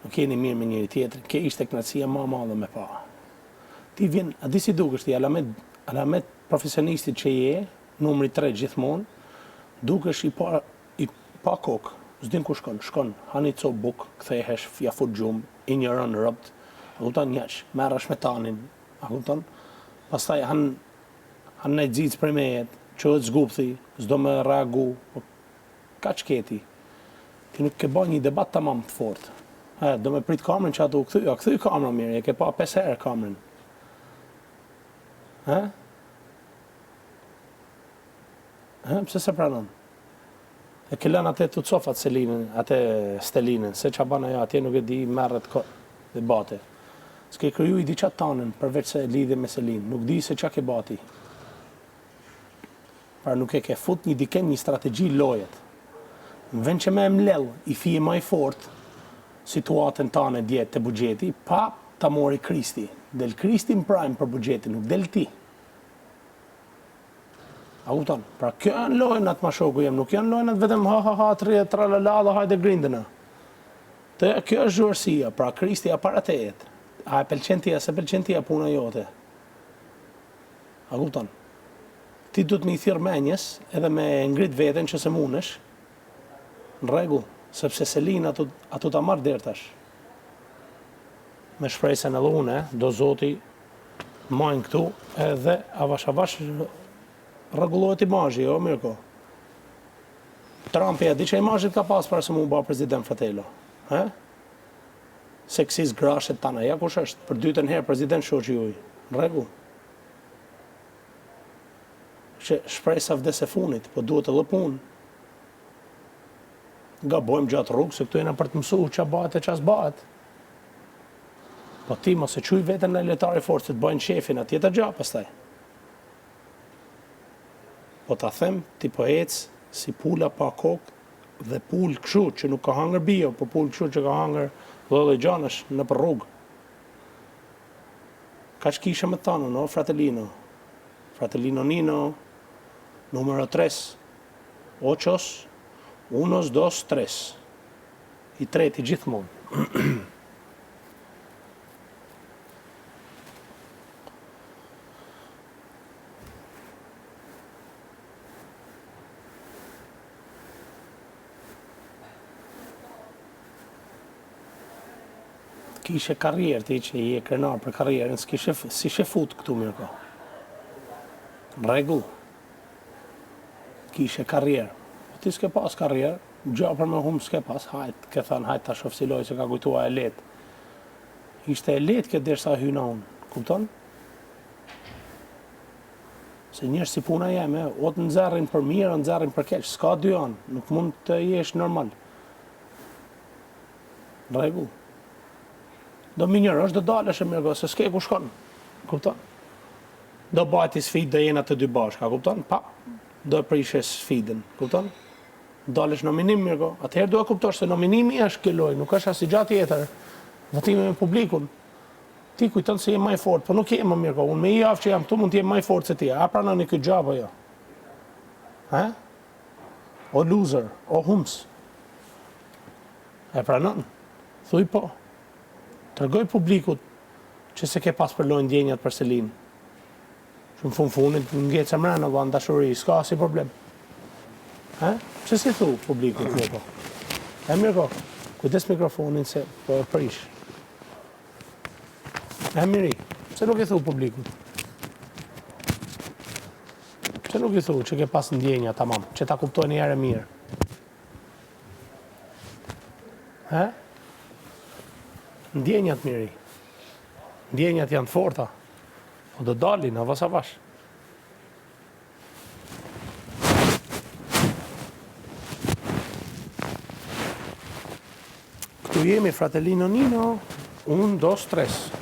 nuk jeni mirë me njëri tjetrin, ke ishte knatësia më e madhe me pa. Ti vjen, a di si dukesh ti, alamet profesionistit që je, numri 3 gjithmonë, dukesh i pa kokë, s'din ku shkon, hani cop buk, kthehesh, ja fut gjumë, i njëron rrobt, a kupton njëç, merresh me tanin, a kupton? Pastaj han në xhic për mejet, çohet zgupthi, s'do më reagu, ka çketi. Ti nuk ke bën një debat tamam të fortë. Do me prit kamerën që ato u kthy kamerën mirë, e ke pa 5 herë kamerën. Pse se pranon? E ke lënë atë të cofat Selinën, atë Stelinën, se ç'a bën ajo atje nuk e di, merret debate. S'ke kriju i di ç'a tanën, përveç se lidhje me Selinë, nuk di se ç'a ke bati. Pra nuk e ke fut një diken një strategji lojet. Në vend që me mlell i fije më i fort situatën tane djetë të buxheti, pa ta mori Kristi. Del Kristi në prime për buxhetin, nuk del ti. A kupton? Pra kjo janë lojnat ma shoku jem, nuk janë lojnat vetëm ha, tralala dhe hajde grindëna. Kjo është zhuarësia, pra Kristi a para të jetë. A e pëlqen tia, se pëlqen tia puna jote. A kupton? Ti du të mi thirë menjes, edhe me ngrit veten që se munesh, në rregull, sepse Selina ato ta marrë dertash. Me shpresën edhe une, do Zoti majnë këtu, edhe avash rregullohet imazhi, jo Mirko. Trumpi, di që imazhit ka pas para se mu bë president fratello. Seksist grashet tana, ja kush është, për dytën herë president shoqi juaj. Në rregull. Që shpresa vdes e funit, po duhet edhe punë. Gabojmë gjatë rrugë, se këtu jena për të mësuar ç'a bëhet e ç'a s'bëhet. Po ti mos e quj veten në lojtar i fortë, të bëjnë shefin atje të gjë pastaj. Po ta them, ti po ec si pula pa kokë dhe pul kështu që nuk ka hangër bio, po pul kështu që ka hangër lloj gjanash në për rrugë. Kaç kishe me thënë, no, fratellino. Fratellino Nino, numero 3. Ochos, unos, dos, tres. I treti gjithmonë. Kishe karrierë ti që i e krenar për karrierën, si shefut këtu mirë ko. Në rregull. Kishe karrierë. Ti s'ke pas karrierë, gjë për me humë s'ke pas, ke thënë hajt ta shoh si lojë se ka kujtua e letë. Ishte e letë këtë derisa hyna unë, kupton? Se njërë si puna jeme, o të nxerrin për mirë, o nxerrin për keq, s'ka dy anë, nuk mund të jesh normal. Në rregull. Do minjërësh, do dalësh e mirë, se s'ke ku shkon, kupton? Do bati sfidë, do jena të dy bashka, kupton? Pa, do e prishe sfidën, kupton? Dalësh nominim mirë, atëherë do e kuptosh se nominimi është kjo lojë, nuk është as i gjatë tjetër, votimi me publikun. Ti kujton se je më i fortë, po nuk je më mirë, unë me i javë që jam këtu mund të jem më i fortë se ti, a pranoni këtë gjë apo jo? O loser, o hums. E pranon? Thuj po. Tërgoj publikut që se ke pas për lojnë ndjenjat për Selinë. Që në funit ngecë e mrena dhe në dashuri, s'ka si problem. Që si thu publikut mirë po? Mirë ko, kujdes mikrofonin se po e prish. Miri, pse nuk i thu publikut? Pse nuk i thu që ke pas ndjenja tamam, që ta kuptojnë njëherë mirë? Ndjenjat miri. Ndjenjat janë të forta. Po do dalin, avas avash. Këtu jemi, fratellino Nino, 1, 2, 3.